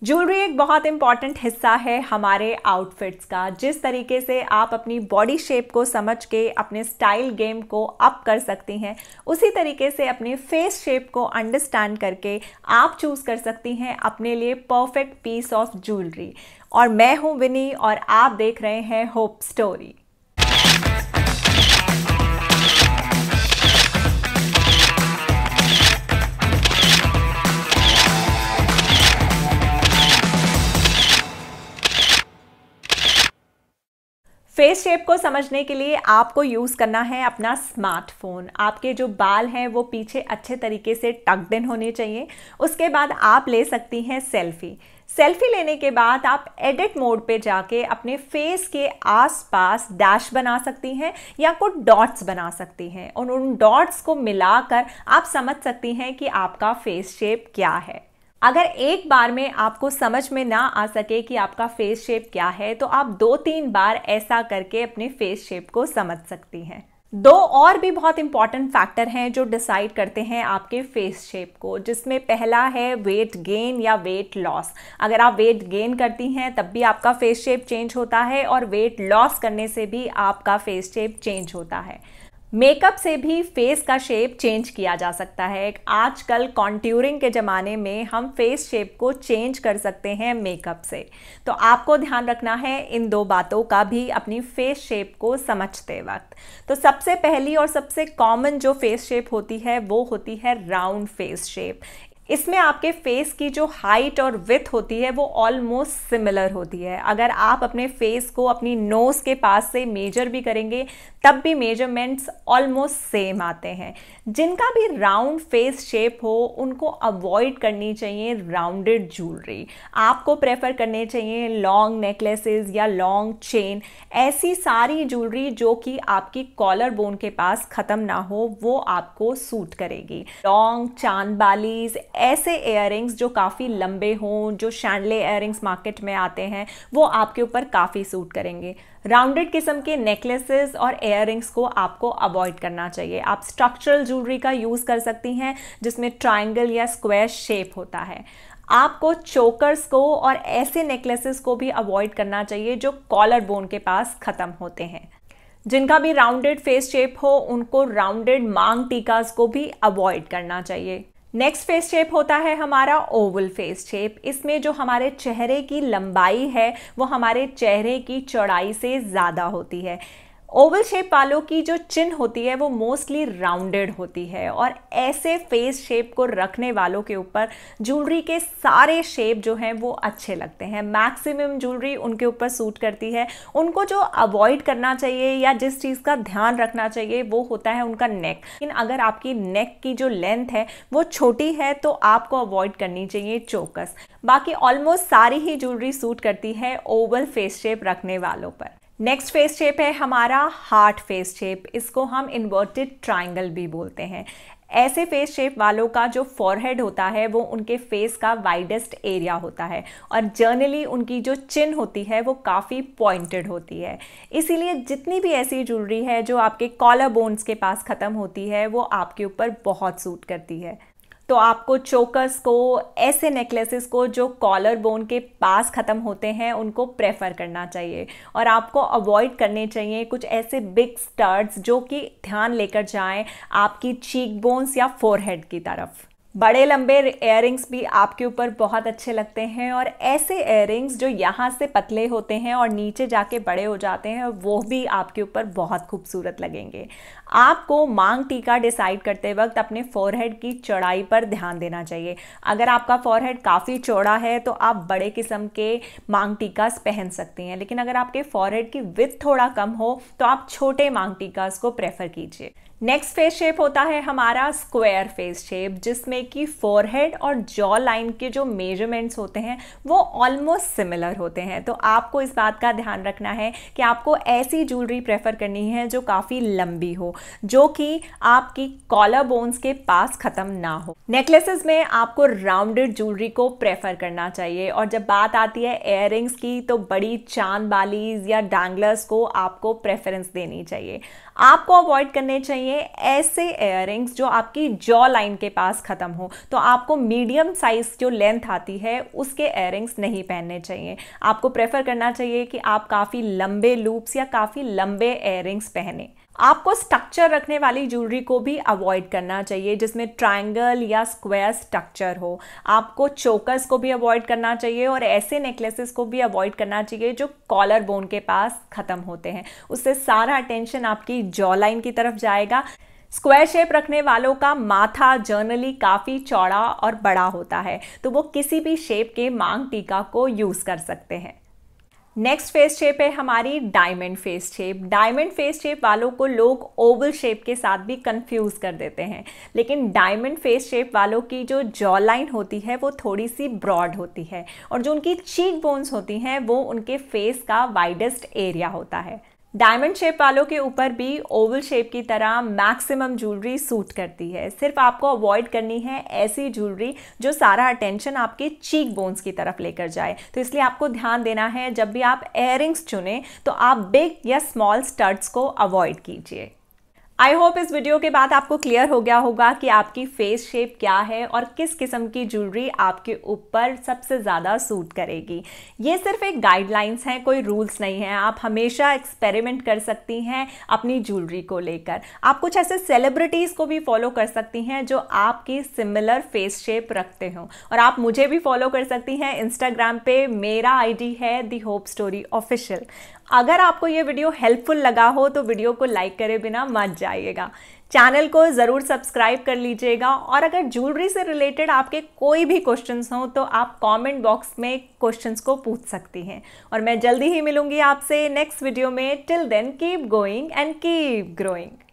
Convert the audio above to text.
Jewellery एक बहुत important हिस्सा है हमारे आउटफिट्स का। जिस तरीके से आप अपनी बॉडी शेप को समझ के अपने स्टाइल गेम को अप कर सकती हैं, उसी तरीके से अपने फेस शेप को अंडरस्टैंड करके आप चूज कर सकती हैं अपने लिए परफेक्ट पीस ऑफ ज्वेलरी। और मैं हूं विनी और आप देख रहे हैं होप स्टोरी। फेस शेप को समझने के लिए आपको यूज़ करना है अपना स्मार्टफोन। आपके जो बाल हैं वो पीछे अच्छे तरीके से टक्ड इन होने चाहिए। उसके बाद आप ले सकती हैं सेल्फी लेने के बाद आप एडिट मोड पे जाके अपने फेस के आसपास डैश बना सकती हैं या कुछ डॉट्स बना सकती हैं और उन डॉट्स को मिलाकर आप समझ सकती हैं कि आपका फेस शेप क्या है। अगर एक बार में आपको समझ में ना आ सके कि आपका फेस शेप क्या है, तो आप 2-3 बार ऐसा करके अपने फेस शेप को समझ सकती हैं। 2 और भी बहुत इंपॉर्टेंट फैक्टर हैं जो डिसाइड करते हैं आपके फेस शेप को, जिसमें पहला है वेट गेन या वेट लॉस। अगर आप वेट गेन करती हैं तब भी आपका फेस शेप चेंज होता है और वेट लॉस करने से भी आपका फेस शेप चेंज होता है। मेकअप से भी फेस का शेप चेंज किया जा सकता है। आजकल कॉन्ट्यूरिंग के ज़माने में हम फेस शेप को चेंज कर सकते हैं मेकअप से। तो आपको ध्यान रखना है इन 2 बातों का भी अपनी फेस शेप को समझते वक्त। तो सबसे पहली और सबसे कॉमन जो फेस शेप होती है वो होती है राउंड फेस शेप। इसमें आपके फेस की जो हाइट और विड्थ होती है वो ऑलमोस्ट सिमिलर होती है। अगर आप अपने फेस को अपनी नोज़ के पास से मेजर भी करेंगे तब भी मेजरमेंट्स ऑलमोस्ट सेम आते हैं। जिनका भी राउंड फेस शेप हो उनको अवॉइड करनी चाहिए राउंडेड ज्वेलरी। आपको प्रेफर करने चाहिए लॉन्ग नेकलेसेस या लॉन्ग चेन, ऐसी सारी ज्वेलरी जो कि आपकी कॉलर बोन के पास ख़त्म ना हो, वो आपको सूट करेगी। लॉन्ग चांद बालीज, ऐसे इयररिंग्स जो काफ़ी लंबे हों, जो शैंडले इयररिंग्स मार्केट में आते हैं, वो आपके ऊपर काफ़ी सूट करेंगे। राउंडेड किस्म के नेकलेसेस और इयररिंग्स को आपको अवॉइड करना चाहिए। आप स्ट्रक्चरल ज्वेलरी का यूज़ कर सकती हैं जिसमें ट्रायंगल या स्क्वायर शेप होता है। आपको चोकर्स को और ऐसे नेकलेसेस को भी अवॉइड करना चाहिए जो कॉलर बोन के पास ख़त्म होते हैं। जिनका भी राउंडेड फेस शेप हो उनको राउंडेड मांग टीकास को भी अवॉइड करना चाहिए। नेक्स्ट फेस शेप होता है हमारा ओवल फेस शेप। इसमें जो हमारे चेहरे की लंबाई है वो हमारे चेहरे की चौड़ाई से ज़्यादा होती है। ओवल शेप वालों की जो चिन होती है वो मोस्टली राउंडेड होती है और ऐसे फेस शेप को रखने वालों के ऊपर ज्वेलरी के सारे शेप जो हैं वो अच्छे लगते हैं। मैक्सिमम ज्वेलरी उनके ऊपर सूट करती है। उनको जो अवॉइड करना चाहिए या जिस चीज़ का ध्यान रखना चाहिए वो होता है उनका नेक। लेकिन अगर आपकी नेक की जो लेंथ है वो छोटी है तो आपको अवॉइड करनी चाहिए चोकस। बाकी ऑलमोस्ट सारी ही ज्वेलरी सूट करती है ओवल फेस शेप रखने वालों पर। नेक्स्ट फेस शेप है हमारा हार्ट फेस शेप। इसको हम इन्वर्टेड ट्रायंगल भी बोलते हैं। ऐसे फेस शेप वालों का जो फॉरहेड होता है वो उनके फेस का वाइडेस्ट एरिया होता है और जनरली उनकी जो चिन होती है वो काफ़ी पॉइंटेड होती है। इसीलिए जितनी भी ऐसी ज्वेलरी है जो आपके कॉलर बोन्स के पास ख़त्म होती है वो आपके ऊपर बहुत सूट करती है। तो आपको चोकर्स को, ऐसे नेकलेसेस को जो कॉलर बोन के पास ख़त्म होते हैं उनको प्रेफर करना चाहिए और आपको अवॉइड करने चाहिए कुछ ऐसे बिग स्टड्स जो कि ध्यान लेकर जाएं आपकी चीक बोन्स या फोरहेड की तरफ। बड़े लंबे इयररिंग्स भी आपके ऊपर बहुत अच्छे लगते हैं और ऐसे इयररिंग्स जो यहाँ से पतले होते हैं और नीचे जाके बड़े हो जाते हैं वो भी आपके ऊपर बहुत खूबसूरत लगेंगे। आपको मांग टीका डिसाइड करते वक्त अपने फोरहेड की चौड़ाई पर ध्यान देना चाहिए। अगर आपका फोरहेड काफ़ी चौड़ा है तो आप बड़े किस्म के मांग टीकास पहन सकती हैं, लेकिन अगर आपके फोरहेड की विड्थ थोड़ा कम हो तो आप छोटे मांग टीकास को प्रेफर कीजिए। नेक्स्ट फेस शेप होता है हमारा स्क्वायर फेस शेप, जिसमें कि फोरहेड और जॉ लाइन के जो मेजरमेंट्स होते हैं वो ऑलमोस्ट सिमिलर होते हैं। तो आपको इस बात का ध्यान रखना है कि आपको ऐसी ज्वेलरी प्रेफर करनी है जो काफ़ी लंबी हो। जो कि आपकी कॉलर बोन्स के पास खत्म ना हो। नेकलेसेस में आपको राउंडेड ज्वेलरी को प्रेफर करना चाहिए, और जब बात आती है इयररिंग्स की तो बड़ी चांद बालीज या डैंगलर्स को आपको प्रेफरेंस देनी चाहिए। आपको अवॉइड करने चाहिए ऐसे इयररिंग्स जो आपकी जॉ लाइन के पास खत्म हो। तो आपको मीडियम साइज जो लेंथ आती है उसके इयररिंग्स नहीं पहनने चाहिए। आपको प्रेफर करना चाहिए कि आप काफ़ी लंबे लूप्स या काफ़ी लंबे इयररिंग्स पहने। आपको स्ट्रक्चर रखने वाली ज्वेलरी को भी अवॉइड करना चाहिए जिसमें ट्रायंगल या स्क्वायर स्ट्रक्चर हो। आपको चोकर्स को भी अवॉइड करना चाहिए और ऐसे नेकलेसेस को भी अवॉइड करना चाहिए जो कॉलर बोन के पास खत्म होते हैं। उससे सारा अटेंशन आपकी जॉ लाइन की तरफ जाएगा। स्क्वायर शेप रखने वालों का माथा जनरली काफ़ी चौड़ा और बड़ा होता है, तो वो किसी भी शेप के मांग टीका को यूज़ कर सकते हैं। नेक्स्ट फेस शेप है हमारी diamond face shape. Diamond face shape वालों को लोग ओवल शेप के साथ भी कंफ्यूज कर देते हैं, लेकिन डायमंड फेस शेप वालों की जो जॉ लाइन होती है वो थोड़ी सी ब्रॉड होती है, और जो उनकी चीक बोन्स होती हैं वो उनके फेस का वाइडेस्ट एरिया होता है। डायमंड शेप वालों के ऊपर भी ओवल शेप की तरह मैक्सिमम ज्वेलरी सूट करती है। सिर्फ आपको अवॉइड करनी है ऐसी ज्वेलरी जो सारा अटेंशन आपके चीक बोन्स की तरफ लेकर जाए। तो इसलिए आपको ध्यान देना है जब भी आप इयररिंग्स चुनें तो आप बिग या स्मॉल स्टड्स को अवॉइड कीजिए। आई होप इस वीडियो के बाद आपको क्लियर हो गया होगा कि आपकी फेस शेप क्या है और किस किस्म की ज्वेलरी आपके ऊपर सबसे ज़्यादा सूट करेगी। ये सिर्फ एक गाइडलाइंस हैं, कोई रूल्स नहीं है। आप हमेशा एक्सपेरिमेंट कर सकती हैं अपनी ज्वेलरी को लेकर। आप कुछ ऐसे सेलिब्रिटीज़ को भी फॉलो कर सकती हैं जो आपकी सिमिलर फेस शेप रखते हो, और आप मुझे भी फॉलो कर सकती हैं इंस्टाग्राम पे। मेरा ID है दी होप स्टोरी ऑफिशियल। अगर आपको ये वीडियो हेल्पफुल लगा हो तो वीडियो को लाइक करे बिना मत जाइएगा। चैनल को ज़रूर सब्सक्राइब कर लीजिएगा, और अगर ज्वेलरी से रिलेटेड आपके कोई भी क्वेश्चंस हों तो आप कमेंट बॉक्स में क्वेश्चंस को पूछ सकती हैं, और मैं जल्दी ही मिलूंगी आपसे नेक्स्ट वीडियो में। Till then keep going and keep growing.